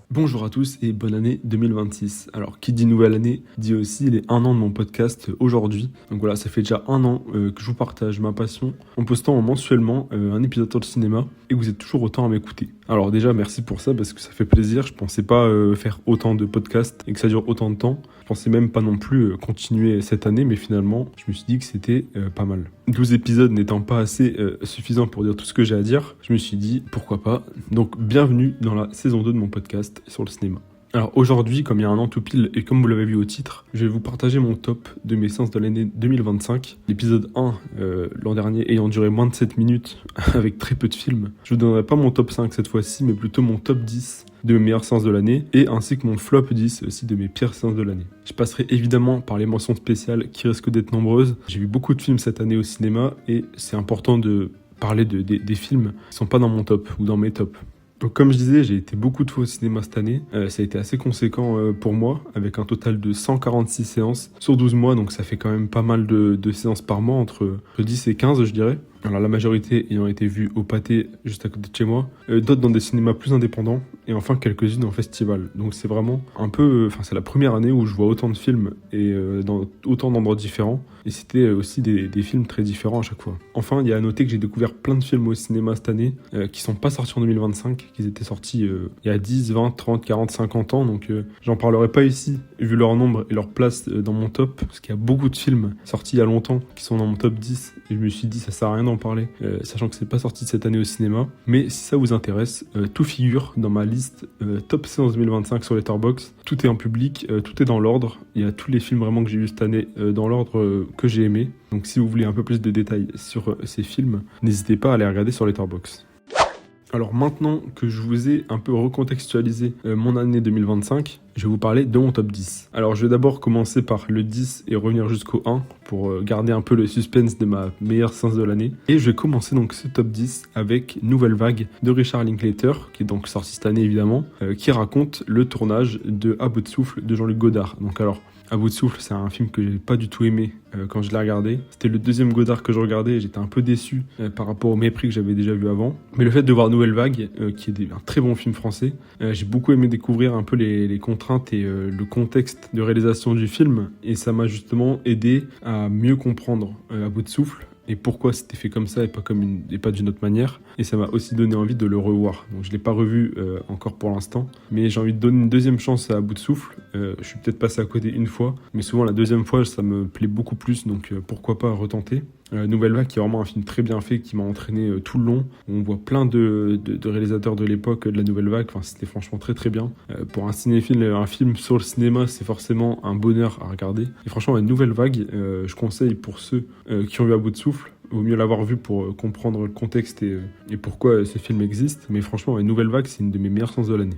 Bonjour à tous et bonne année 2026. Alors, qui dit nouvelle année, dit aussi les 1 an de mon podcast aujourd'hui. Donc voilà, ça fait déjà 1 an que je vous partage ma passion en postant mensuellement un épisode sur le cinéma et vous êtes toujours autant à m'écouter. Alors déjà, merci pour ça parce que ça fait plaisir. Je pensais pas faire autant de podcasts et que ça dure autant de temps. Je pensais même pas non plus continuer cette année, mais finalement, je me suis dit que c'était pas mal. 12 épisodes n'étant pas assez suffisants pour dire tout ce que j'ai à dire, je me suis dit pourquoi pas. Donc bienvenue dans la saison 2 de mon podcast sur le cinéma. Alors aujourd'hui, comme il y a 1 an tout pile et comme vous l'avez vu au titre, je vais vous partager mon top de mes séances de l'année 2025. L'épisode 1, l'an dernier, ayant duré moins de 7 minutes avec très peu de films. Je vous donnerai pas mon top 5 cette fois-ci, mais plutôt mon top 10 de mes meilleures séances de l'année et ainsi que mon flop 10 aussi de mes pires séances de l'année. Je passerai évidemment par les mentions spéciales qui risquent d'être nombreuses. J'ai vu beaucoup de films cette année au cinéma et c'est important de parler des films qui sont pas dans mon top ou dans mes tops. Donc comme je disais, j'ai été beaucoup de fois au cinéma cette année. Ça a été assez conséquent pour moi, avec un total de 146 séances sur 12 mois, donc ça fait quand même pas mal de séances par mois, entre 10 et 15 je dirais. Alors la majorité ayant été vue au Pâté, juste à côté de chez moi, d'autres dans des cinémas plus indépendants, et enfin quelques-unes en festival. Donc c'est vraiment un peu... c'est la première année où je vois autant de films, et dans autant d'endroits différents, et c'était aussi des films très différents à chaque fois. Enfin, il y a à noter que j'ai découvert plein de films au cinéma cette année, qui sont pas sortis en 2025, qui étaient sortis il y a 10, 20, 30, 40, 50 ans, donc j'en parlerai pas ici, vu leur nombre et leur place dans mon top, parce qu'il y a beaucoup de films sortis il y a longtemps, qui sont dans mon top 10, et je me suis dit ça sert à rien d'en parler, sachant que c'est pas sorti cette année au cinéma. Mais si ça vous intéresse, tout figure dans ma liste top séance 2025 sur Letterboxd. Tout est en public, tout est dans l'ordre. Il y a tous les films vraiment que j'ai vus cette année dans l'ordre que j'ai aimé. Donc si vous voulez un peu plus de détails sur ces films, n'hésitez pas à les regarder sur Letterboxd. Alors maintenant que je vous ai un peu recontextualisé mon année 2025, je vais vous parler de mon top 10. Alors je vais d'abord commencer par le 10 et revenir jusqu'au 1 pour garder un peu le suspense de ma meilleure séance de l'année. Et je vais commencer donc ce top 10 avec Nouvelle Vague de Richard Linklater, qui est donc sorti cette année évidemment, qui raconte le tournage de À bout de souffle de Jean-Luc Godard. Donc alors, À bout de souffle, c'est un film que j'ai pas du tout aimé quand je l'ai regardé. C'était le deuxième Godard que je regardais et j'étais un peu déçu par rapport au Mépris que j'avais déjà vu avant. Mais le fait de voir Nouvelle Vague, qui est un très bon film français, j'ai beaucoup aimé découvrir un peu les contraintes et le contexte de réalisation du film. Et ça m'a justement aidé à mieux comprendre À bout de souffle. Et pourquoi c'était fait comme ça et pas d'une autre manière. Et ça m'a aussi donné envie de le revoir. Donc je ne l'ai pas revu encore pour l'instant, mais j'ai envie de donner une deuxième chance à À bout de souffle. Je suis peut-être passé à côté une fois, mais souvent la deuxième fois ça me plaît beaucoup plus, donc pourquoi pas retenter. Nouvelle Vague qui est vraiment un film très bien fait, qui m'a entraîné tout le long. On voit plein de réalisateurs de l'époque de la Nouvelle Vague, c'était franchement très très bien. Pour un cinéphile, un film sur le cinéma, c'est forcément un bonheur à regarder. Et franchement, la Nouvelle Vague, je conseille pour ceux qui ont vu À bout de souffle. Vaut mieux l'avoir vu pour comprendre le contexte et pourquoi ce film existe. Mais franchement, la Nouvelle Vague, c'est une de mes meilleures séances de l'année.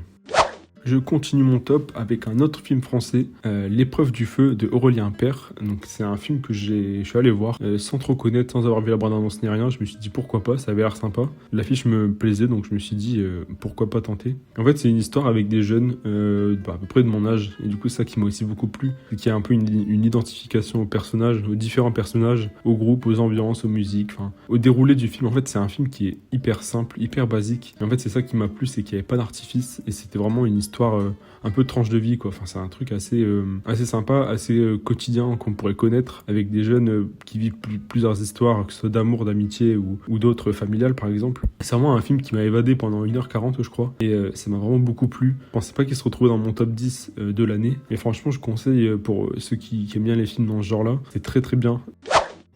Je continue mon top avec un autre film français, L'épreuve du feu de Aurélien Impert. Donc c'est un film que je suis allé voir sans trop connaître, sans avoir vu la bande-annonce ni rien. Je me suis dit pourquoi pas, ça avait l'air sympa. L'affiche me plaisait, donc je me suis dit pourquoi pas tenter. En fait, c'est une histoire avec des jeunes à peu près de mon âge, et du coup ça qui m'a aussi beaucoup plu, c'est qu'il y a un peu une identification aux personnages, aux différents personnages, au groupe, aux ambiances, aux musiques, au déroulé du film. En fait, c'est un film qui est hyper simple, hyper basique. Et en fait, c'est ça qui m'a plu, c'est qu'il n'y avait pas d'artifice et c'était vraiment une histoire un peu de tranche de vie, quoi. C'est un truc assez sympa, assez quotidien qu'on pourrait connaître avec des jeunes qui vivent plusieurs histoires, que ce soit d'amour, d'amitié ou d'autres familiales par exemple. C'est vraiment un film qui m'a évadé pendant 1h40 je crois, et ça m'a vraiment beaucoup plu. Je pensais pas qu'il se retrouvait dans mon top 10 de l'année, mais franchement je conseille pour ceux qui aiment bien les films dans ce genre là, c'est très très bien.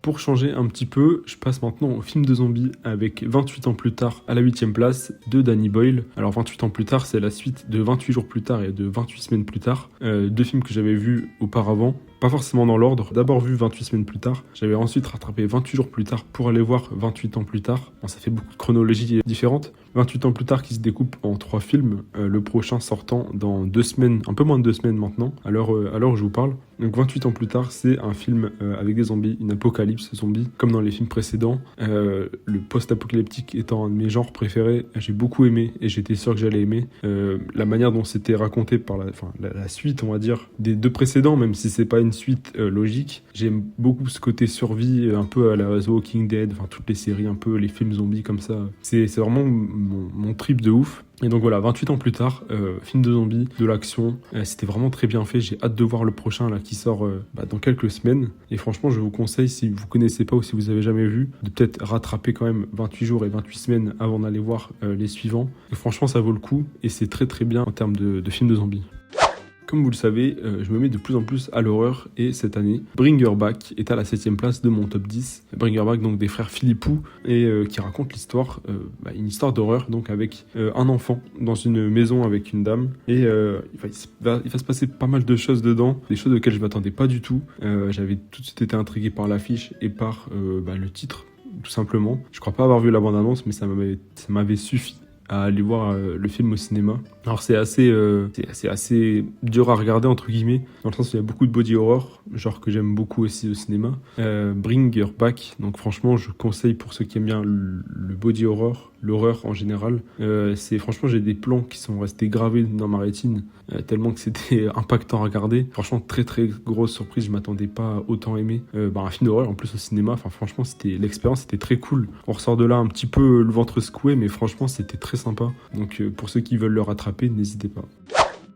Pour changer un petit peu, je passe maintenant au film de zombies avec 28 ans plus tard à la 8ème place de Danny Boyle. Alors 28 ans plus tard, c'est la suite de 28 jours plus tard et de 28 semaines plus tard. Deux films que j'avais vus auparavant, pas forcément dans l'ordre. D'abord vu 28 semaines plus tard, j'avais ensuite rattrapé 28 jours plus tard pour aller voir 28 ans plus tard. Bon, ça fait beaucoup de chronologies différentes. 28 ans plus tard qui se découpe en 3 films, le prochain sortant dans 2 semaines, un peu moins de 2 semaines maintenant, à l'heure où je vous parle. Donc 28 ans plus tard, c'est un film avec des zombies, une apocalypse zombie, comme dans les films précédents. Le post-apocalyptique étant un de mes genres préférés, j'ai beaucoup aimé et j'étais sûr que j'allais aimer. La manière dont c'était raconté par la suite, on va dire, des 2 précédents, même si c'est pas une suite logique. J'aime beaucoup ce côté survie, un peu à la The Walking Dead, enfin toutes les séries, un peu les films zombies comme ça. C'est vraiment mon trip de ouf. Et donc voilà, 28 ans plus tard, film de zombies, de l'action, c'était vraiment très bien fait. J'ai hâte de voir le prochain là qui sort dans quelques semaines. Et franchement, je vous conseille, si vous connaissez pas ou si vous avez jamais vu, de peut-être rattraper quand même 28 jours et 28 semaines avant d'aller voir les suivants. Et franchement, ça vaut le coup et c'est très très bien en termes de film de zombies. Comme vous le savez, je me mets de plus en plus à l'horreur et cette année, Bring Her Back est à la 7ème place de mon top 10. Bring Her Back, donc des frères Philippou, et qui raconte l'histoire, une histoire d'horreur, donc avec un enfant dans une maison avec une dame. Et il va se passer pas mal de choses dedans, des choses auxquelles je m'attendais pas du tout. J'avais tout de suite été intrigué par l'affiche et par le titre, tout simplement. Je crois pas avoir vu la bande-annonce, mais ça m'avait suffi à aller voir le film au cinéma. Alors c'est assez dur à regarder entre guillemets, dans le sens où il y a beaucoup de body horror, genre que j'aime beaucoup aussi au cinéma. Bring Her Back, donc franchement je conseille pour ceux qui aiment bien le body horror, l'horreur en général. Franchement j'ai des plans qui sont restés gravés dans ma rétine, tellement que c'était impactant à regarder. Franchement très très grosse surprise, je m'attendais pas à autant aimer un film d'horreur en plus au cinéma. Enfin franchement l'expérience était très cool. On ressort de là un petit peu le ventre secoué, mais franchement c'était très sympa. Donc pour ceux qui veulent le rattraper, n'hésitez pas.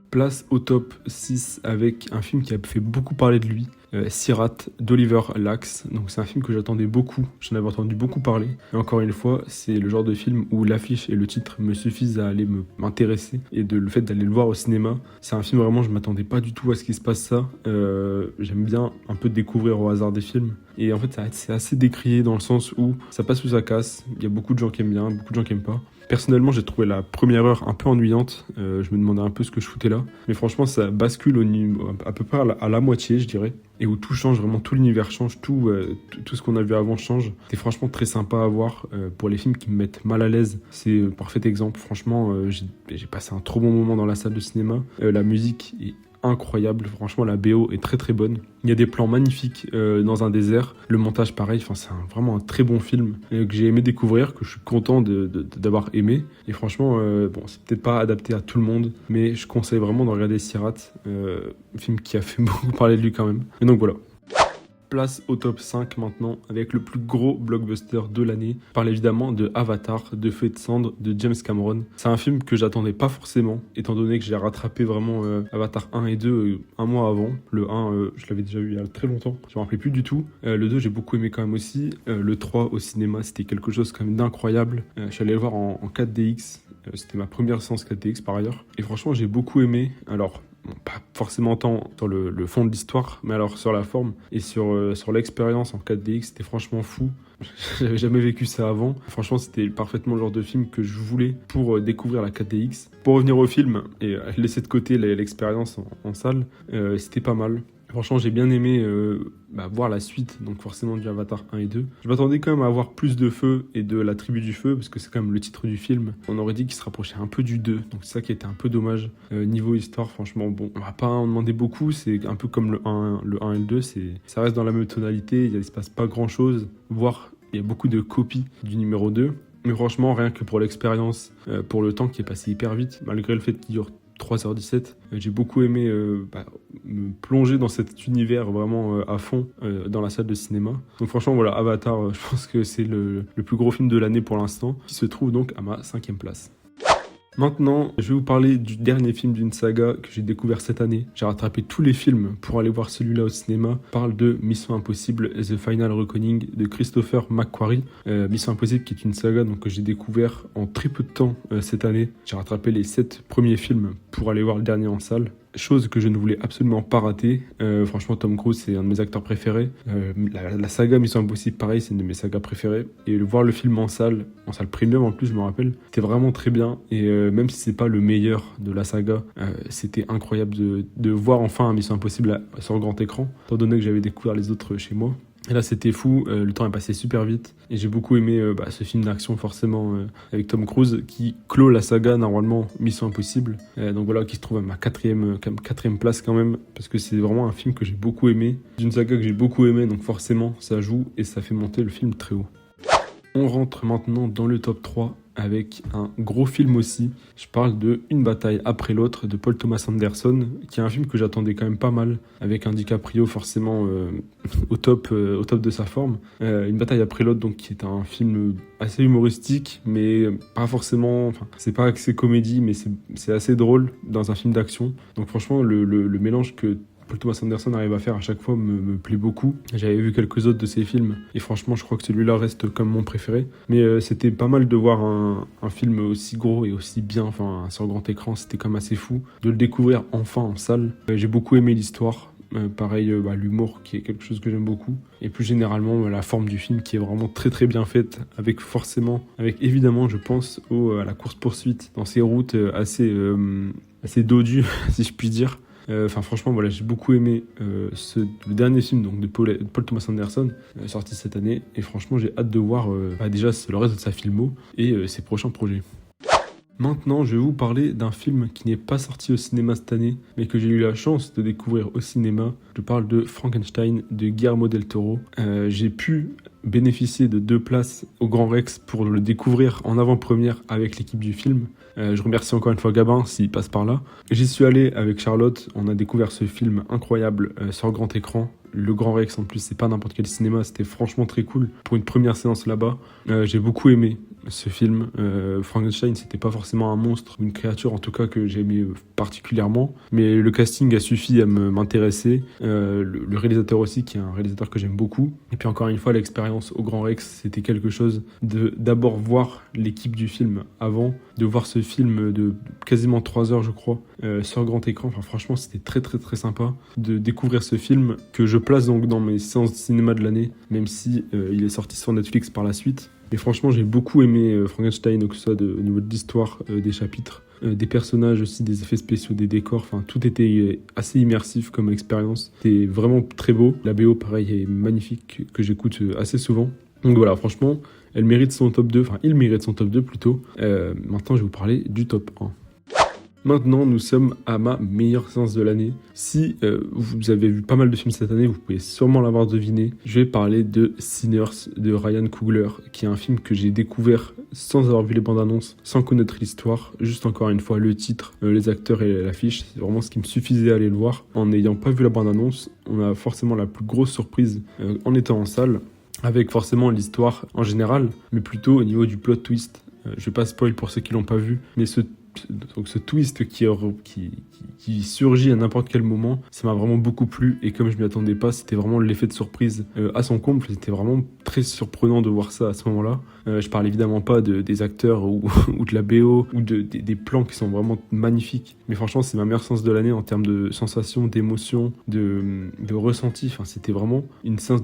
Place au top 6 avec un film qui a fait beaucoup parler de lui, Sirat d'Oliver Lax. Donc c'est un film que j'attendais beaucoup, j'en avais entendu beaucoup parler. Et encore une fois, c'est le genre de film où l'affiche et le titre me suffisent à aller m'intéresser. Et le fait d'aller le voir au cinéma, c'est un film vraiment, je m'attendais pas du tout à ce qu'il se passe ça. J'aime bien un peu découvrir au hasard des films. Et en fait, c'est assez décrié dans le sens où ça passe ou ça casse. Il y a beaucoup de gens qui aiment bien, beaucoup de gens qui aiment pas. Personnellement, j'ai trouvé la première heure un peu ennuyante. Je me demandais un peu ce que je foutais là. Mais franchement, ça bascule à peu près à la moitié, je dirais. Et où tout change, vraiment tout l'univers change, tout ce qu'on a vu avant change. C'est franchement très sympa à voir. Pour les films qui me mettent mal à l'aise, c'est un parfait exemple. Franchement, j'ai passé un trop bon moment dans la salle de cinéma. La musique est incroyable, franchement la BO est très très bonne. Il y a des plans magnifiques dans un désert, le montage pareil, c'est vraiment un très bon film que j'ai aimé découvrir, que je suis content d'avoir aimé. Et franchement, c'est peut-être pas adapté à tout le monde, mais je conseille vraiment de regarder Sirat, film qui a fait beaucoup parler de lui quand même. Et donc voilà. Place au top 5 maintenant avec le plus gros blockbuster de l'année. Je parle évidemment de Avatar, de Feu et de cendre de James Cameron. C'est un film que j'attendais pas forcément, étant donné que j'ai rattrapé vraiment Avatar 1 et 2 un mois avant. Le 1, je l'avais déjà vu il y a très longtemps, je me rappelais plus du tout. Le 2, j'ai beaucoup aimé quand même aussi. Le 3 au cinéma, c'était quelque chose quand même d'incroyable. Je suis allé le voir en 4DX. C'était ma première séance 4DX par ailleurs. Et franchement, j'ai beaucoup aimé. Alors, pas forcément tant sur le fond de l'histoire, mais alors sur la forme et sur l'expérience en 4DX, c'était franchement fou. J'avais jamais vécu ça avant. Franchement, c'était parfaitement le genre de film que je voulais pour découvrir la 4DX. Pour revenir au film et laisser de côté l'expérience en salle, c'était pas mal. Franchement, j'ai bien aimé voir la suite, donc forcément du Avatar 1 et 2. Je m'attendais quand même à avoir plus de feu et de la tribu du feu, parce que c'est quand même le titre du film. On aurait dit qu'il se rapprochait un peu du 2, donc c'est ça qui était un peu dommage. Niveau histoire, franchement, bon, on va pas en demander beaucoup, c'est un peu comme le 1 et le 2, ça reste dans la même tonalité, il ne se passe pas grand chose, voire il y a beaucoup de copies du numéro 2. Mais franchement, rien que pour l'expérience, pour le temps qui est passé hyper vite, malgré le fait qu'il dure 3h17. J'ai beaucoup aimé me plonger dans cet univers vraiment à fond dans la salle de cinéma. Donc franchement, voilà, Avatar, je pense que c'est le plus gros film de l'année pour l'instant, qui se trouve donc à ma 5e place. Maintenant, je vais vous parler du dernier film d'une saga que j'ai découvert cette année. J'ai rattrapé tous les films pour aller voir celui-là au cinéma. Je parle de Mission Impossible The Final Reckoning de Christopher McQuarrie. Mission Impossible qui est une saga donc, que j'ai découvert en très peu de temps cette année. J'ai rattrapé les 7 premiers films pour aller voir le dernier en salle. Chose que je ne voulais absolument pas rater. Franchement, Tom Cruise, c'est un de mes acteurs préférés. La saga Mission Impossible, pareil, c'est une de mes sagas préférées. Et voir le film en salle premium en plus, je me rappelle, c'était vraiment très bien. Et même si c'est pas le meilleur de la saga, c'était incroyable de voir enfin un Mission Impossible sur grand écran, étant donné que j'avais découvert les autres chez moi. Et là, c'était fou, le temps est passé super vite. Et j'ai beaucoup aimé ce film d'action, forcément, avec Tom Cruise, qui clôt la saga, normalement, Mission Impossible. Donc voilà, qui se trouve à ma quatrième place quand même, parce que c'est vraiment un film que j'ai beaucoup aimé. D'une saga que j'ai beaucoup aimé, donc forcément, ça joue et ça fait monter le film très haut. On rentre maintenant dans le top 3 avec un gros film aussi. Je parle de Une bataille après l'autre de Paul Thomas Anderson, qui est un film que j'attendais quand même pas mal, avec un DiCaprio forcément au top de sa forme. Une bataille après l'autre, donc qui est un film assez humoristique, mais pas forcément. Enfin, c'est pas axé comédie, mais c'est assez drôle dans un film d'action. Donc franchement, le mélange que Paul Thomas Anderson arrive à faire à chaque fois me plaît beaucoup. J'avais vu quelques autres de ses films et franchement je crois que celui-là reste comme mon préféré. Mais c'était pas mal de voir un film aussi gros et aussi bien, enfin sur grand écran, c'était quand même assez fou de le découvrir enfin en salle. J'ai beaucoup aimé l'histoire. Pareil, l'humour qui est quelque chose que j'aime beaucoup. Et plus généralement, la forme du film qui est vraiment très très bien faite, avec évidemment, je pense, à la course-poursuite dans ces routes assez dodues, si je puis dire. Franchement, voilà, j'ai beaucoup aimé le dernier film donc, de Paul Thomas Anderson, sorti cette année. Et franchement, j'ai hâte de voir déjà le reste de sa filmo et ses prochains projets. Maintenant, je vais vous parler d'un film qui n'est pas sorti au cinéma cette année, mais que j'ai eu la chance de découvrir au cinéma. Je parle de Frankenstein de Guillermo del Toro. J'ai pu bénéficier de 2 places au Grand Rex pour le découvrir en avant-première avec l'équipe du film. Je remercie encore une fois Gabin s'il passe par là. J'y suis allé avec Charlotte, on a découvert ce film incroyable sur grand écran. Le Grand Rex en plus, c'est pas n'importe quel cinéma, c'était franchement très cool pour une première séance là-bas. J'ai beaucoup aimé ce film. Frankenstein, c'était pas forcément un monstre ou une créature en tout cas que j'aimais particulièrement, mais le casting a suffi à m'intéresser. Le réalisateur aussi, qui est un réalisateur que j'aime beaucoup. Et puis encore une fois, l'expérience au Grand Rex, c'était quelque chose de d'abord voir l'équipe du film avant, de voir ce film de quasiment 3 heures je crois, sur grand écran. Enfin franchement, c'était très très très sympa de découvrir ce film que je place donc dans mes séances de cinéma de l'année, même si il est sorti sur Netflix par la suite. Et franchement, j'ai beaucoup aimé Frankenstein, que ce soit au niveau de l'histoire, des chapitres, des personnages aussi, des effets spéciaux, des décors. Enfin, tout était assez immersif comme expérience. C'était vraiment très beau. La BO, pareil, est magnifique, que j'écoute assez souvent. Donc voilà, franchement, elle mérite son top 2. Enfin, il mérite son top 2 plutôt. Maintenant, je vais vous parler du top 1. Maintenant, nous sommes à ma meilleure séance de l'année. Si vous avez vu pas mal de films cette année, vous pouvez sûrement l'avoir deviné. Je vais parler de Sinners de Ryan Coogler, qui est un film que j'ai découvert sans avoir vu les bandes annonces, sans connaître l'histoire. Juste encore une fois, le titre, les acteurs et l'affiche, c'est vraiment ce qui me suffisait à aller le voir. En n'ayant pas vu la bande annonce, on a forcément la plus grosse surprise en étant en salle, avec forcément l'histoire en général, mais plutôt au niveau du plot twist. Je vais pas spoil pour ceux qui l'ont pas vu, mais ce twist qui surgit à n'importe quel moment, ça m'a vraiment beaucoup plu, et comme je m'y attendais pas, c'était vraiment l'effet de surprise à son comble. C'était vraiment très surprenant de voir ça à ce moment-là. Je parle évidemment pas des acteurs ou de la BO ou des plans qui sont vraiment magnifiques, mais franchement c'est ma meilleure séance de l'année en termes de sensations, d'émotions, de ressenti. Enfin, c'était vraiment une séance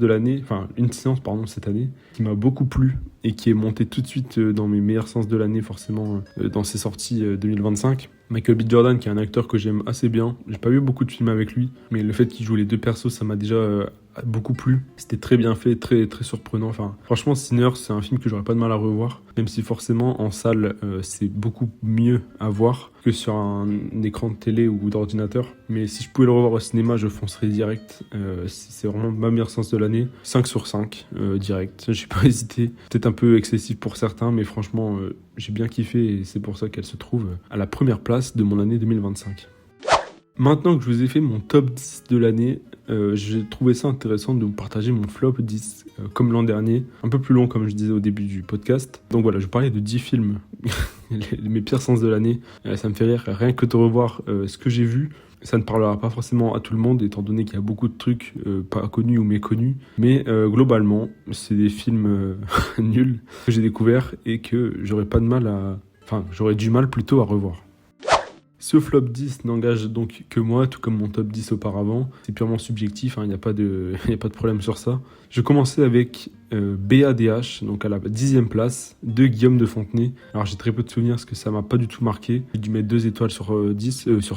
cette année qui m'a beaucoup plu et qui est montée tout de suite dans mes meilleures séances de l'année, forcément dans ses sorties 2025. Michael B. Jordan, qui est un acteur que j'aime assez bien. J'ai pas vu beaucoup de films avec lui, mais le fait qu'il joue les 2 persos, ça m'a déjà beaucoup plu. C'était très bien fait, très très surprenant. Enfin, franchement, Sinners, c'est un film que j'aurais pas de mal à revoir, même si forcément en salle, c'est beaucoup mieux à voir que sur un écran de télé ou d'ordinateur. Mais si je pouvais le revoir au cinéma, je foncerais direct. C'est vraiment ma meilleure séance de l'année. 5 sur 5, direct. J'ai pas hésité. Peut-être un peu excessif pour certains, mais franchement, j'ai bien kiffé, et c'est pour ça qu'elle se trouve à la première place de mon année 2025. Maintenant que je vous ai fait mon top 10 de l'année, j'ai trouvé ça intéressant de vous partager mon flop 10, comme l'an dernier, un peu plus long comme je disais au début du podcast. Donc voilà, je parlais de 10 films, mes pires séances de l'année. Ça me fait rire, rien que de revoir ce que j'ai vu. Ça ne parlera pas forcément à tout le monde, étant donné qu'il y a beaucoup de trucs pas connus ou méconnus. Mais globalement, c'est des films nuls que j'ai découverts et que j'aurais du mal plutôt à revoir. Ce flop 10 n'engage donc que moi, tout comme mon top 10 auparavant. C'est purement subjectif, il n'y a pas de problème sur ça. Je commençais avec BADH, donc à la 10e place, de Guillaume de Fontenay. Alors j'ai très peu de souvenirs parce que ça m'a pas du tout marqué. J'ai dû mettre 2 étoiles sur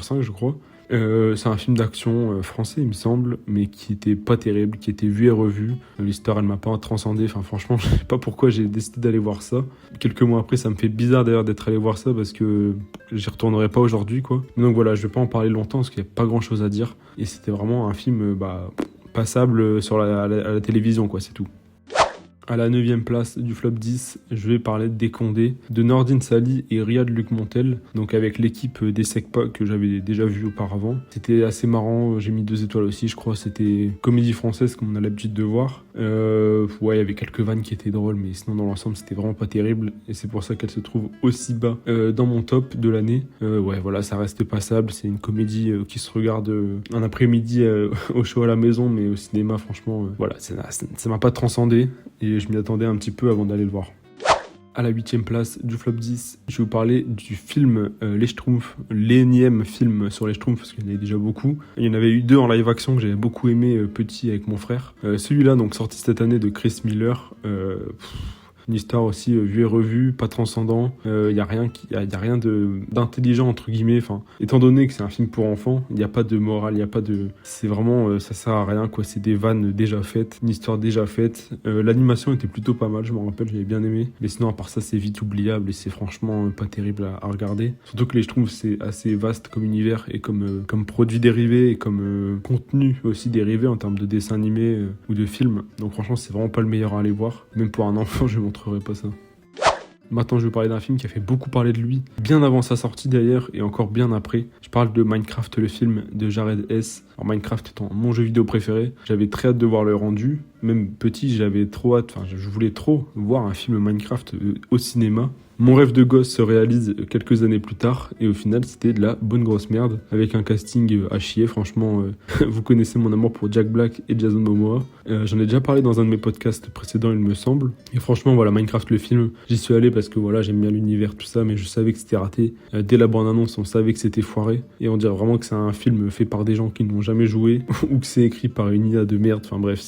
5 je crois. C'est un film d'action français il me semble, mais qui était pas terrible, qui était vu et revu. L'histoire elle m'a pas transcendé, enfin franchement je sais pas pourquoi j'ai décidé d'aller voir ça. Quelques mois après ça me fait bizarre d'ailleurs d'être allé voir ça, parce que j'y retournerai pas aujourd'hui quoi. Donc voilà, je vais pas en parler longtemps parce qu'il y a pas grand chose à dire, et c'était vraiment un film passable à la télévision quoi, c'est tout. À la 9e place du flop 10, je vais parler des Condés, de Nordine Sali et Riyad Luc Montel, donc avec l'équipe des Secpa que j'avais déjà vu auparavant. C'était assez marrant, j'ai mis 2 étoiles aussi, je crois, c'était comédie française comme on a l'habitude de voir. Ouais, il y avait quelques vannes qui étaient drôles, mais sinon dans l'ensemble c'était vraiment pas terrible, et c'est pour ça qu'elle se trouve aussi bas dans mon top de l'année. Ouais, voilà, ça reste passable, c'est une comédie qui se regarde un après-midi au show à la maison, mais au cinéma, franchement, voilà, ça m'a pas transcendé, et je m'y attendais un petit peu avant d'aller le voir. À la 8e place du flop 10, je vais vous parler du film Les Schtroumpfs, l'énième film sur les Schtroumpfs, parce qu'il y en avait déjà beaucoup. Il y en avait eu 2 en live action que j'avais beaucoup aimé petit avec mon frère. Celui-là, donc sorti cette année de Chris Miller, une histoire aussi vue et revue, pas transcendant. Y a rien d'intelligent entre guillemets. Enfin, étant donné que c'est un film pour enfants, il n'y a pas de morale, il y a pas de. C'est vraiment, ça sert à rien quoi. C'est des vannes déjà faites, une histoire déjà faite. L'animation était plutôt pas mal, je me rappelle, j'avais bien aimé. Mais sinon, à part ça, c'est vite oubliable et c'est franchement pas terrible à regarder. Surtout que les Schtroumpfs c'est assez vaste comme univers et comme produit dérivé et comme contenu aussi dérivé en termes de dessin animé ou de film. Donc franchement, c'est vraiment pas le meilleur à aller voir. Même pour un enfant, je montrerai pas ça. Maintenant, je vais vous parler d'un film qui a fait beaucoup parler de lui, bien avant sa sortie d'ailleurs, et encore bien après. Je parle de Minecraft, le film de Jared Hess. Alors Minecraft étant mon jeu vidéo préféré, j'avais très hâte de voir le rendu. Même petit, j'avais trop hâte, je voulais trop voir un film Minecraft au cinéma. Mon rêve de gosse se réalise quelques années plus tard, et au final, c'était de la bonne grosse merde, avec un casting à chier, franchement. Vous connaissez mon amour pour Jack Black et Jason Momoa. J'en ai déjà parlé dans un de mes podcasts précédents, il me semble. Et franchement, voilà, Minecraft, le film, j'y suis allé parce que voilà, j'aime bien l'univers, tout ça, mais je savais que c'était raté. Dès la bande-annonce, on savait que c'était foiré, et on dirait vraiment que c'est un film fait par des gens qui n'ont jamais joué, ou que c'est écrit par une IA de merde. Enfin bref,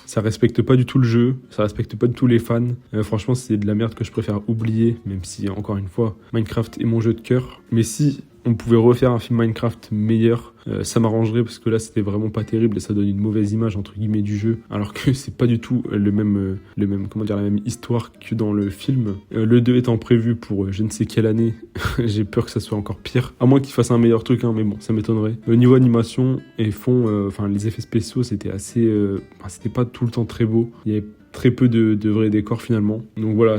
ça respecte pas du tout le jeu, ça respecte pas du tout les fans. Franchement, c'est de la merde que je préfère oublier, même si, encore une fois, Minecraft est mon jeu de cœur. Mais si on pouvait refaire un film Minecraft meilleur, ça m'arrangerait, parce que là, c'était vraiment pas terrible et ça donne une mauvaise image, entre guillemets, du jeu, alors que c'est pas du tout la même histoire que dans le film. Le 2 étant prévu pour je ne sais quelle année, j'ai peur que ça soit encore pire. À moins qu'ils fassent un meilleur truc, mais bon, ça m'étonnerait. Le niveau animation et fond, les effets spéciaux, c'était c'était pas tout le temps très beau. Il y avait très peu de vrais décors finalement. Donc voilà,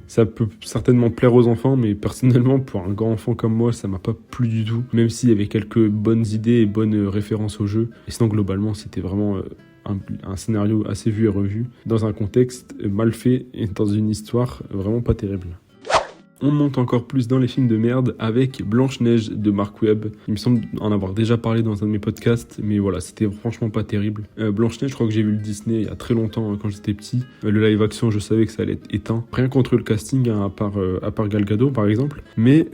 ça peut certainement plaire aux enfants, mais personnellement, pour un grand enfant comme moi, ça m'a pas plu du tout. Même s'il y avait quelques bonnes idées et bonnes références au jeu. Et sinon, globalement, c'était vraiment un scénario assez vu et revu, dans un contexte mal fait et dans une histoire vraiment pas terrible. On monte encore plus dans les films de merde avec Blanche-Neige de Mark Webb. Il me semble en avoir déjà parlé dans un de mes podcasts, mais voilà, c'était franchement pas terrible. Blanche-Neige, je crois que j'ai vu le Disney il y a très longtemps quand j'étais petit. Le live action, je savais que ça allait être éteint. Rien contre le casting, à part Gal Gadot par exemple. Mais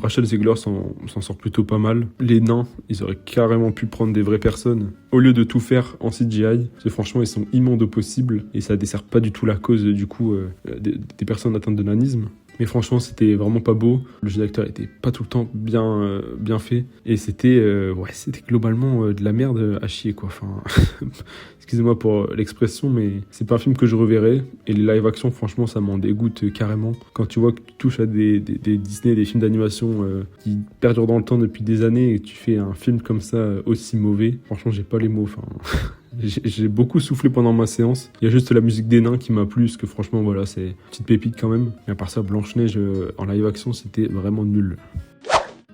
Rachel Zegler s'en sort plutôt pas mal. Les nains, ils auraient carrément pu prendre des vraies personnes au lieu de tout faire en CGI. Parce que franchement, ils sont immondes au possible et ça dessert pas du tout la cause du coup des personnes atteintes de nanisme. Mais franchement, c'était vraiment pas beau. Le jeu d'acteur était pas tout le temps bien fait. Et c'était globalement de la merde à chier, quoi. Enfin, excusez-moi pour l'expression, mais c'est pas un film que je reverrai. Et les live-action, franchement, ça m'en dégoûte carrément. Quand tu vois que tu touches à des Disney, des films d'animation qui perdurent dans le temps depuis des années et que tu fais un film comme ça aussi mauvais, franchement, j'ai pas les mots. Enfin... J'ai beaucoup soufflé pendant ma séance. Il y a juste la musique des nains qui m'a plu, parce que franchement, voilà, c'est une petite pépite quand même. Mais à part ça, Blanche-Neige en live action, c'était vraiment nul.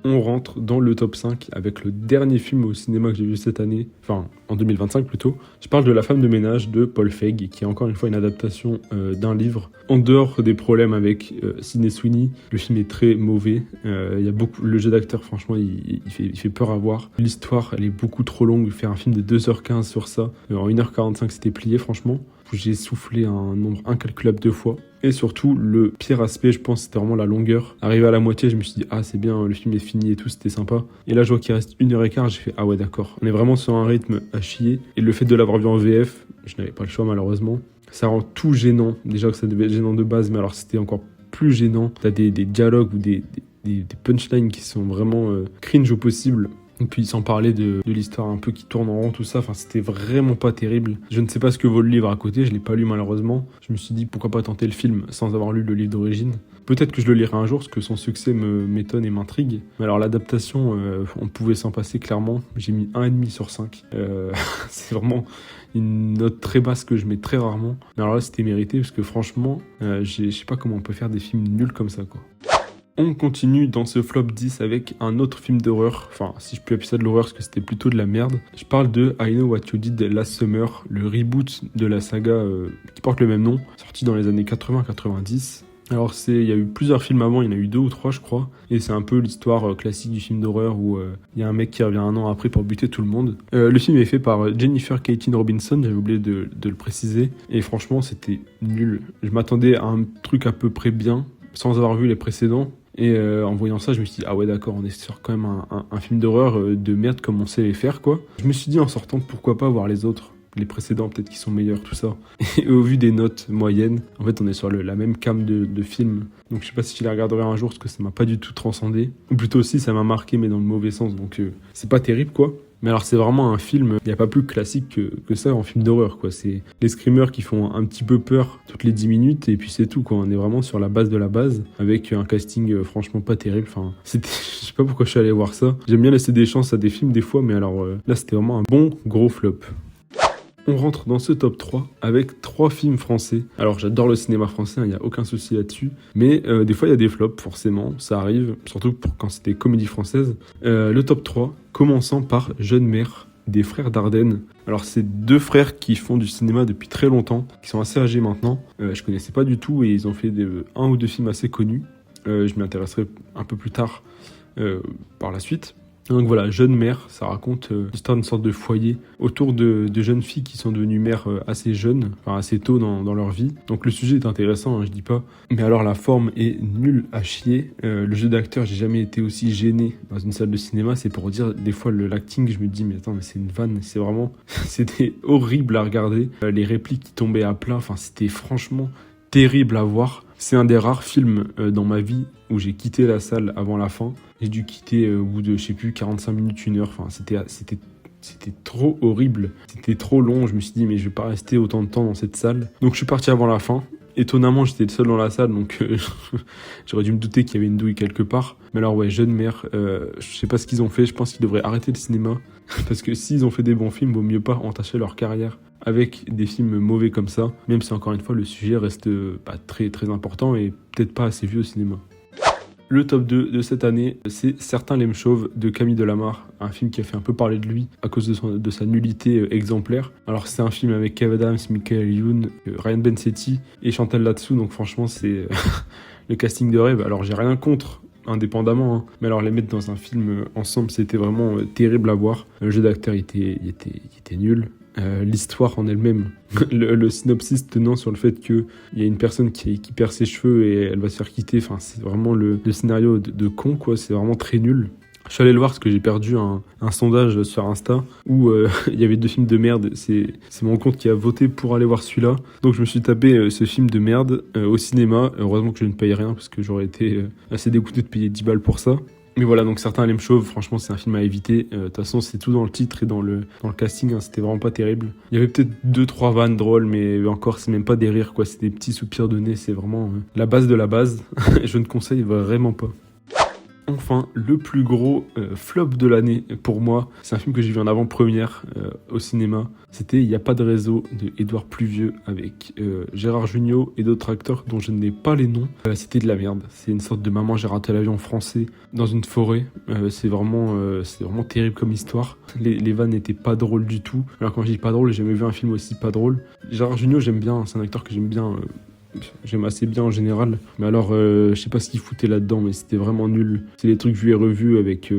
On rentre dans le top 5 avec le dernier film au cinéma que j'ai vu cette année, enfin en 2025 plutôt. Je parle de La femme de ménage de Paul Feig, qui est encore une fois une adaptation d'un livre. En dehors des problèmes avec Sydney Sweeney, le film est très mauvais. Il y a le jeu d'acteur, franchement, il fait peur à voir. L'histoire, elle est beaucoup trop longue. Faire un film de 2h15 sur ça, en 1h45, c'était plié, franchement. J'ai soufflé un nombre incalculable de fois. Et surtout, le pire aspect, je pense, c'était vraiment la longueur. Arrivé à la moitié, je me suis dit, ah, c'est bien, le film est fini et tout, c'était sympa. Et là, je vois qu'il reste 1h15, j'ai fait, ah ouais, d'accord. On est vraiment sur un rythme à chier. Et le fait de l'avoir vu en VF, je n'avais pas le choix, malheureusement. Ça rend tout gênant. Déjà que ça devait être gênant de base, mais alors c'était encore plus gênant. T'as des dialogues ou des punchlines qui sont vraiment cringe au possible. Et puis sans parler de l'histoire un peu qui tourne en rond, tout ça, enfin c'était vraiment pas terrible. Je ne sais pas ce que vaut le livre à côté, je l'ai pas lu malheureusement. Je me suis dit pourquoi pas tenter le film sans avoir lu le livre d'origine. Peut-être que je le lirai un jour parce que son succès m'étonne et m'intrigue. Mais alors l'adaptation, on pouvait s'en passer clairement. J'ai mis 1,5 sur 5. C'est vraiment une note très basse que je mets très rarement. Mais alors là c'était mérité parce que franchement, je sais pas comment on peut faire des films nuls comme ça quoi. On continue dans ce flop 10 avec un autre film d'horreur, enfin si je peux appeler ça de l'horreur parce que c'était plutôt de la merde. Je parle de I Know What You Did Last Summer, le reboot de la saga qui porte le même nom, sorti dans les années 80-90. Alors il y a eu plusieurs films avant, il y en a eu 2 ou 3 je crois, et c'est un peu l'histoire classique du film d'horreur où il y a un mec qui revient un an après pour buter tout le monde. Le film est fait par Jennifer Kaytin Robinson, j'avais oublié de le préciser, et franchement c'était nul. Je m'attendais à un truc à peu près bien, sans avoir vu les précédents. Et en voyant ça, je me suis dit, ah ouais d'accord, on est sur quand même un film d'horreur de merde comme on sait les faire quoi. Je me suis dit en sortant, pourquoi pas voir les autres, les précédents peut-être qui sont meilleurs, tout ça. Et au vu des notes moyennes, en fait on est sur la même came de film. Donc je sais pas si je les regarderai un jour parce que ça m'a pas du tout transcendé. Ou plutôt aussi ça m'a marqué mais dans le mauvais sens, donc c'est pas terrible quoi. Mais alors c'est vraiment un film, il n'y a pas plus classique que ça en film d'horreur quoi. C'est les screamers qui font un petit peu peur toutes les 10 minutes et puis c'est tout quoi. On est vraiment sur la base de la base avec un casting franchement pas terrible. Enfin, je sais pas pourquoi je suis allé voir ça. J'aime bien laisser des chances à des films des fois, mais alors là c'était vraiment un bon gros flop. On rentre dans ce top 3 avec 3 films français. Alors j'adore le cinéma français, il n'y a aucun souci là-dessus. Mais des fois il y a des flops, forcément, ça arrive, surtout quand c'est des comédies françaises. Le top 3, commençant par Jeune Mère, des frères Dardenne. Alors c'est 2 frères qui font du cinéma depuis très longtemps, qui sont assez âgés maintenant. Je connaissais pas du tout et ils ont fait 1 ou 2 films assez connus. Je m'y intéresserai un peu plus tard par la suite. Donc voilà, Jeune Mère, ça raconte l'histoire d'une sorte de foyer autour de jeunes filles qui sont devenues mères assez jeunes, enfin assez tôt dans leur vie. Donc le sujet est intéressant, hein, je dis pas. Mais alors la forme est nulle à chier. Le jeu d'acteur, j'ai jamais été aussi gêné dans une salle de cinéma. C'est pour dire, des fois l'acting, je me dis mais attends, mais c'est une vanne. C'est vraiment, c'était horrible à regarder. Les répliques qui tombaient à plat, enfin c'était franchement terrible à voir. C'est un des rares films dans ma vie où j'ai quitté la salle avant la fin. J'ai dû quitter au bout de, je sais plus, 45 minutes, 1 heure. Enfin, c'était trop horrible. C'était trop long. Je me suis dit, mais je vais pas rester autant de temps dans cette salle. Donc, je suis parti avant la fin. Étonnamment, j'étais le seul dans la salle, donc j'aurais dû me douter qu'il y avait une douille quelque part. Mais alors, ouais, Jeune Mère, je sais pas ce qu'ils ont fait. Je pense qu'ils devraient arrêter le cinéma. Parce que s'ils ont fait des bons films, vaut mieux pas entacher leur carrière avec des films mauvais comme ça. Même si, encore une fois, le sujet reste très, très important et peut-être pas assez vu au cinéma. Le top 2 de cette année, c'est Certains l'aiment chauve de Camille Delamarre, un film qui a fait un peu parler de lui à cause de sa nullité exemplaire. Alors c'est un film avec Kev Adams, Michael Youn, Ryan Bensetti et Chantal Latsou, donc franchement c'est le casting de rêve. Alors j'ai rien contre, indépendamment, hein. Mais alors les mettre dans un film ensemble, c'était vraiment terrible à voir. Le jeu d'acteur était nul. L'histoire en elle-même, le synopsis tenant sur le fait qu'il y a une personne qui perd ses cheveux et elle va se faire quitter, enfin c'est vraiment le scénario de con quoi, c'est vraiment très nul. Je suis allé le voir parce que j'ai perdu un sondage sur Insta où il y avait 2 films de merde, c'est mon compte qui a voté pour aller voir celui-là, donc je me suis tapé ce film de merde au cinéma. Heureusement que je ne paye rien parce que j'aurais été assez dégoûté de payer 10 balles pour ça. Mais voilà, donc Certains l'aiment chauve, franchement c'est un film à éviter. De toute façon c'est tout dans le titre et dans le casting, hein, c'était vraiment pas terrible. Il y avait peut-être 2-3 vannes drôles, mais encore c'est même pas des rires quoi, c'est des petits soupirs de nez, c'est vraiment la base de la base. Je ne conseille vraiment pas. Enfin, le plus gros flop de l'année pour moi, c'est un film que j'ai vu en avant-première au cinéma. C'était Il n'y a pas de réseau de Édouard Pluvieux avec Gérard Jugnot et d'autres acteurs dont je n'ai pas les noms. C'était de la merde. C'est une sorte de Maman j'ai raté l'avion français dans une forêt. C'est vraiment terrible comme histoire. Les vannes n'étaient pas drôles du tout. Alors quand je dis pas drôle, j'ai jamais vu un film aussi pas drôle. Gérard Jugnot, j'aime bien, c'est un acteur que j'aime bien. J'aime assez bien en général, mais alors je sais pas ce qu'il foutait là-dedans, mais c'était vraiment nul. C'est des trucs vus et revus avec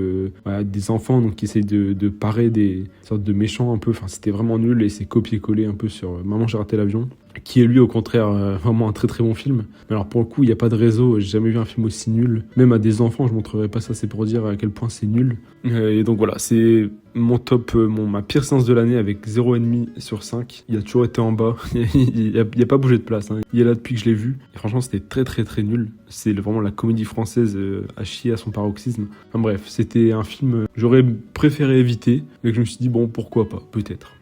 des enfants donc qui essayent de parer des sortes de méchants un peu, enfin c'était vraiment nul et c'est copié-collé un peu sur Maman j'ai raté l'avion, qui est lui au contraire vraiment un très très bon film. Mais alors pour le coup il n'y a pas de réseau, j'ai jamais vu un film aussi nul, même à des enfants je montrerai pas ça, c'est pour dire à quel point c'est nul. Et donc voilà, c'est mon top, ma pire séance de l'année avec 0,5 sur 5. Il a toujours été en bas. Il a pas bougé de place. Hein. Il est là depuis que je l'ai vu. Et franchement, c'était très très très nul. C'est vraiment la comédie française à chier à son paroxysme. Enfin bref, c'était un film que j'aurais préféré éviter. Mais que je me suis dit, bon, pourquoi pas, peut-être.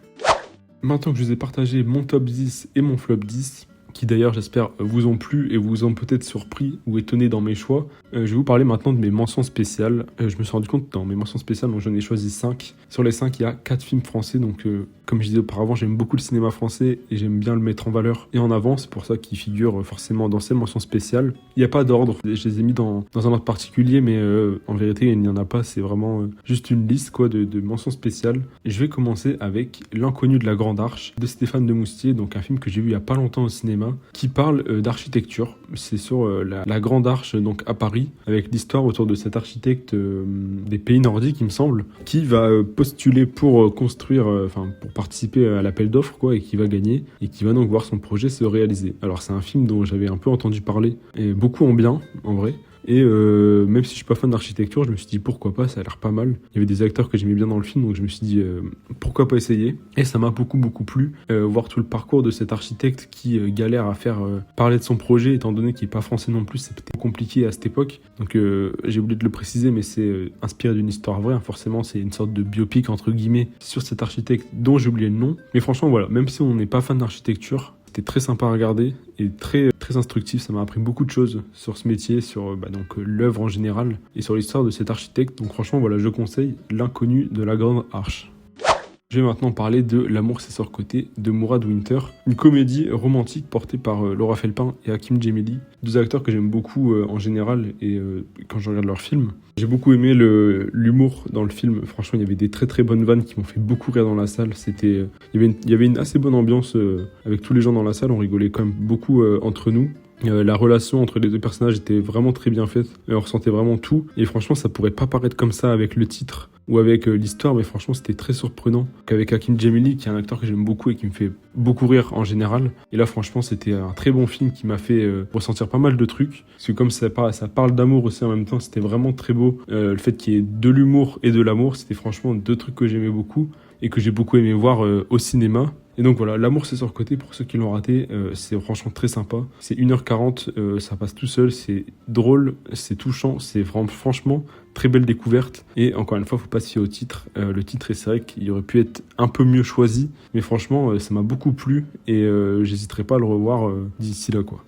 Maintenant que je vous ai partagé mon top 10 et mon flop 10, qui d'ailleurs j'espère vous ont plu et vous ont peut-être surpris ou étonné dans mes choix, je vais vous parler maintenant de mes mentions spéciales. Je me suis rendu compte dans mes mentions spéciales, donc j'en ai choisi 5. Sur les 5, il y a 4 films français, donc comme je disais auparavant, j'aime beaucoup le cinéma français et j'aime bien le mettre en valeur et en avant, c'est pour ça qu'il figure forcément dans ces mentions spéciales. Il n'y a pas d'ordre, je les ai mis dans un ordre particulier, mais en vérité il n'y en a pas, c'est vraiment juste une liste quoi, de mentions spéciales. Et je vais commencer avec L'inconnu de la Grande Arche de Stéphane Demoustier, donc un film que j'ai vu il n'y a pas longtemps au cinéma, qui parle d'architecture. C'est sur la Grande Arche donc à Paris, avec l'histoire autour de cet architecte des pays nordiques, il me semble, qui va postuler pour construire, pour participer à l'appel d'offres, quoi, et qui va gagner, et qui va donc voir son projet se réaliser. Alors c'est un film dont j'avais un peu entendu parler, et beaucoup en bien, en vrai. Et même si je suis pas fan d'architecture, je me suis dit pourquoi pas, ça a l'air pas mal. Il y avait des acteurs que j'aimais bien dans le film, donc je me suis dit pourquoi pas essayer. Et ça m'a beaucoup plu, voir tout le parcours de cet architecte qui galère à faire parler de son projet, étant donné qu'il est pas français non plus, c'était compliqué à cette époque. Donc j'ai oublié de le préciser, mais c'est inspiré d'une histoire vraie, hein. Forcément c'est une sorte de biopic entre guillemets sur cet architecte dont j'ai oublié le nom. Mais franchement voilà, même si on n'est pas fan d'architecture, c'était très sympa à regarder et très instructif. Ça m'a appris beaucoup de choses sur ce métier, sur l'œuvre en général et sur l'histoire de cet architecte. Donc franchement, voilà, je conseille L'inconnu de la Grande Arche. Je vais maintenant parler de L'amour c'est surcoté de Mourad Winter, une comédie romantique portée par Laura Felpin et Hakim Djemili, deux acteurs que j'aime beaucoup en général et quand je regarde leurs films. J'ai beaucoup aimé l'humour dans le film, franchement il y avait des très bonnes vannes qui m'ont fait beaucoup rire dans la salle. Il y avait une assez bonne ambiance avec tous les gens dans la salle, on rigolait quand même beaucoup entre nous. La relation entre les deux personnages était vraiment très bien faite, on ressentait vraiment tout, et franchement ça pourrait pas paraître comme ça avec le titre ou avec l'histoire, mais franchement c'était très surprenant qu'avec Hakim Djemili, qui est un acteur que j'aime beaucoup et qui me fait beaucoup rire en général, et là franchement c'était un très bon film qui m'a fait ressentir pas mal de trucs, parce que comme ça parle d'amour aussi en même temps, c'était vraiment très beau, le fait qu'il y ait de l'humour et de l'amour, c'était franchement deux trucs que j'aimais beaucoup et que j'ai beaucoup aimé voir au cinéma. Et donc voilà, L'amour c'est surcoté, pour ceux qui l'ont raté, c'est franchement très sympa. C'est 1h40, ça passe tout seul, c'est drôle, c'est touchant, c'est vraiment, franchement très belle découverte. Et encore une fois, faut pas se fier au titre. Le titre, c'est vrai qu'il aurait pu être un peu mieux choisi, mais franchement, ça m'a beaucoup plu et j'hésiterai pas à le revoir d'ici là, quoi.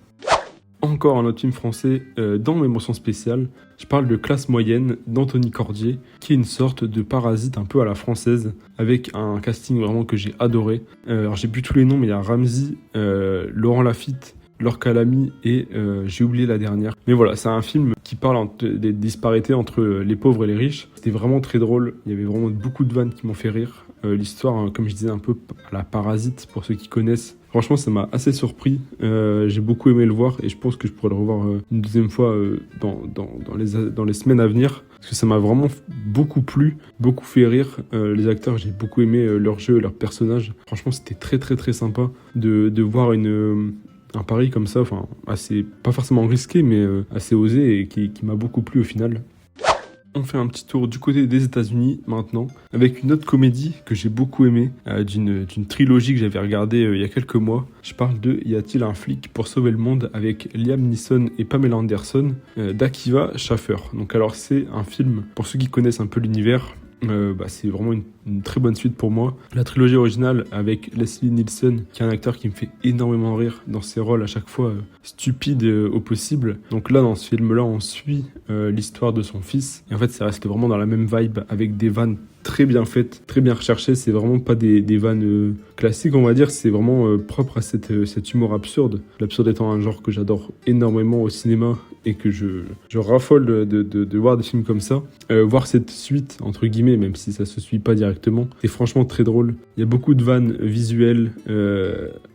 Encore un autre film français dans mes mentions spéciales. Je parle de Classe moyenne d'Anthony Cordier, qui est une sorte de Parasite un peu à la française, avec un casting vraiment que j'ai adoré. Alors j'ai plus tous les noms, mais il y a Ramzy, Laurent Lafitte, Laure Calamy et j'ai oublié la dernière. Mais voilà, c'est un film qui parle des disparités entre les pauvres et les riches. C'était vraiment très drôle, il y avait vraiment beaucoup de vannes qui m'ont fait rire. L'histoire, comme je disais, un peu à la Parasite, pour ceux qui connaissent. Franchement, ça m'a assez surpris. J'ai beaucoup aimé le voir et je pense que je pourrais le revoir une deuxième fois dans les semaines à venir. Parce que ça m'a vraiment beaucoup plu, beaucoup fait rire. Les acteurs, j'ai beaucoup aimé leur jeu, leur personnage. Franchement, c'était très sympa de voir un pari comme ça, enfin assez, pas forcément risqué, mais assez osé et qui m'a beaucoup plu au final. On fait un petit tour du côté des États-Unis maintenant, avec une autre comédie que j'ai beaucoup aimée, d'une trilogie que j'avais regardée il y a quelques mois. Je parle de Y a-t-il un flic pour sauver le monde avec Liam Neeson et Pamela Anderson d'Akiva Schaffer. Donc alors c'est un film, pour ceux qui connaissent un peu l'univers, c'est vraiment une très bonne suite pour moi. La trilogie originale avec Leslie Nielsen, qui est un acteur qui me fait énormément rire dans ses rôles à chaque fois stupides au possible. Donc là, dans ce film-là, on suit l'histoire de son fils. Et en fait, ça reste vraiment dans la même vibe avec des vannes très bien faites, très bien recherchées. C'est vraiment pas des vannes classiques, on va dire. C'est vraiment propre à cet humour absurde. L'absurde étant un genre que j'adore énormément au cinéma et que je raffole de voir des films comme ça. Voir cette suite, entre guillemets, même si ça se suit pas directement, c'est franchement très drôle. Il y a beaucoup de vannes visuelles,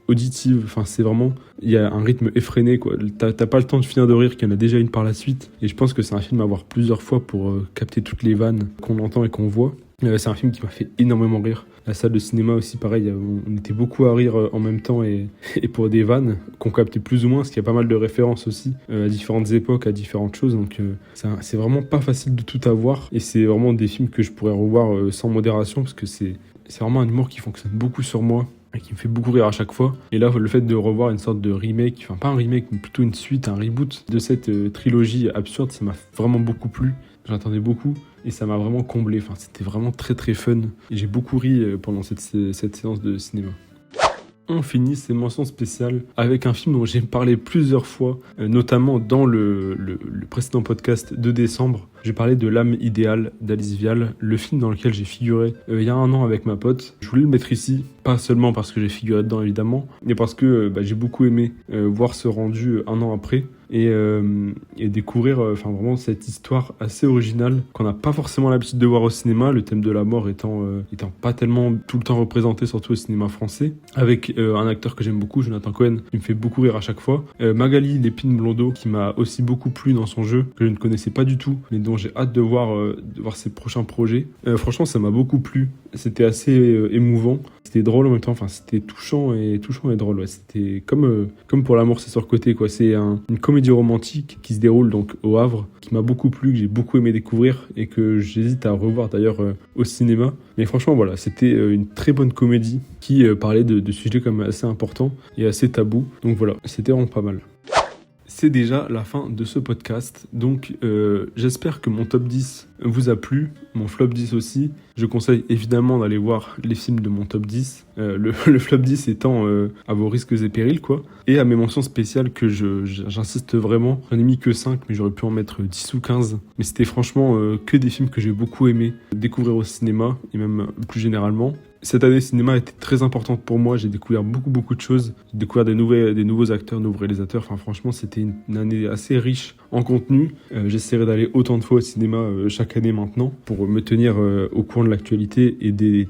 auditives, enfin c'est vraiment, il y a un rythme effréné, quoi. T'as pas le temps de finir de rire, qu'il y en a déjà une par la suite. Et je pense que c'est un film à voir plusieurs fois pour capter toutes les vannes qu'on entend et qu'on voit. C'est un film qui m'a fait énormément rire. La salle de cinéma aussi, pareil, on était beaucoup à rire en même temps et pour des vannes qu'on captait plus ou moins, parce qu'il y a pas mal de références aussi à différentes époques, à différentes choses. Donc c'est vraiment pas facile de tout avoir et c'est vraiment des films que je pourrais revoir sans modération parce que c'est vraiment un humour qui fonctionne beaucoup sur moi et qui me fait beaucoup rire à chaque fois. Et là, le fait de revoir une sorte de remake, enfin pas un remake, mais plutôt une suite, un reboot de cette trilogie absurde, ça m'a vraiment beaucoup plu. J'attendais beaucoup et ça m'a vraiment comblé. Enfin, c'était vraiment très très fun et j'ai beaucoup ri pendant cette séance de cinéma. On finit ces mentions spéciales avec un film dont j'ai parlé plusieurs fois, notamment dans le précédent podcast de décembre. J'ai parlé de L'âme idéale d'Alice Vial, le film dans lequel j'ai figuré il y a un an avec ma pote. Je voulais le mettre ici, pas seulement parce que j'ai figuré dedans évidemment, mais parce que j'ai beaucoup aimé voir ce rendu un an après et découvrir vraiment cette histoire assez originale qu'on n'a pas forcément l'habitude de voir au cinéma, le thème de la mort étant pas tellement tout le temps représenté, surtout au cinéma français, avec un acteur que j'aime beaucoup, Jonathan Cohen, qui me fait beaucoup rire à chaque fois, Magali Lépine Blondeau, qui m'a aussi beaucoup plu dans son jeu, que je ne connaissais pas du tout, mais dont j'ai hâte de voir ses prochains projets. Franchement, ça m'a beaucoup plu. C'était assez émouvant. C'était drôle en même temps. Enfin, c'était touchant et drôle. Ouais. C'était comme pour l'amour, c'est surcoté, quoi. C'est une comédie romantique qui se déroule donc au Havre, qui m'a beaucoup plu, que j'ai beaucoup aimé découvrir et que j'hésite à revoir d'ailleurs au cinéma. Mais franchement, voilà, c'était une très bonne comédie qui parlait de sujets quand même assez importants et assez tabous. Donc voilà, c'était vraiment pas mal. C'est déjà la fin de ce podcast, donc j'espère que mon top 10 vous a plu, mon flop 10 aussi. Je conseille évidemment d'aller voir les films de mon top 10, le flop 10 étant à vos risques et périls, quoi. Et à mes mentions spéciales que j'insiste vraiment, j'en ai mis que 5, mais j'aurais pu en mettre 10 ou 15. Mais c'était franchement que des films que j'ai beaucoup aimé découvrir au cinéma, et même plus généralement. Cette année, cinéma a été très importante pour moi. J'ai découvert beaucoup de choses. J'ai découvert des nouveaux acteurs, nouveaux réalisateurs. Enfin, franchement, c'était une année assez riche en contenu. J'essaierai d'aller autant de fois au cinéma chaque année maintenant pour me tenir au courant de l'actualité et des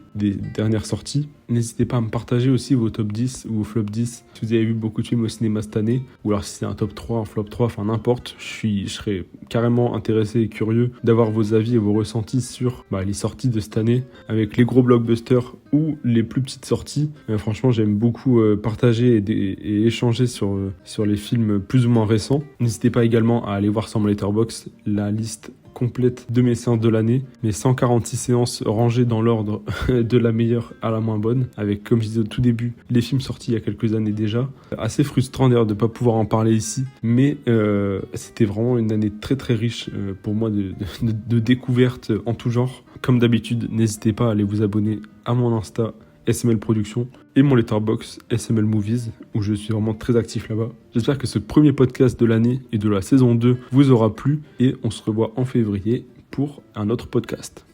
dernières sorties. N'hésitez pas à me partager aussi vos top 10 ou vos flop 10 si vous avez vu beaucoup de films au cinéma cette année, ou alors si c'est un top 3, un flop 3, enfin n'importe. Je serais carrément intéressé et curieux d'avoir vos avis et vos ressentis sur les sorties de cette année, avec les gros blockbusters ou les plus petites sorties. Franchement, j'aime beaucoup partager et échanger sur les films plus ou moins récents. N'hésitez pas également à aller voir sur mon Letterboxd la liste complète de mes séances de l'année, mes 146 séances rangées dans l'ordre de la meilleure à la moins bonne, avec, comme je disais au tout début, les films sortis il y a quelques années déjà. Assez frustrant d'ailleurs de ne pas pouvoir en parler ici, mais c'était vraiment une année très très riche pour moi de découvertes en tout genre. Comme d'habitude, n'hésitez pas à aller vous abonner à mon Insta SML Productions et mon Letterboxd SML Movies, où je suis vraiment très actif là-bas. J'espère que ce premier podcast de l'année et de la saison 2 vous aura plu et on se revoit en février pour un autre podcast.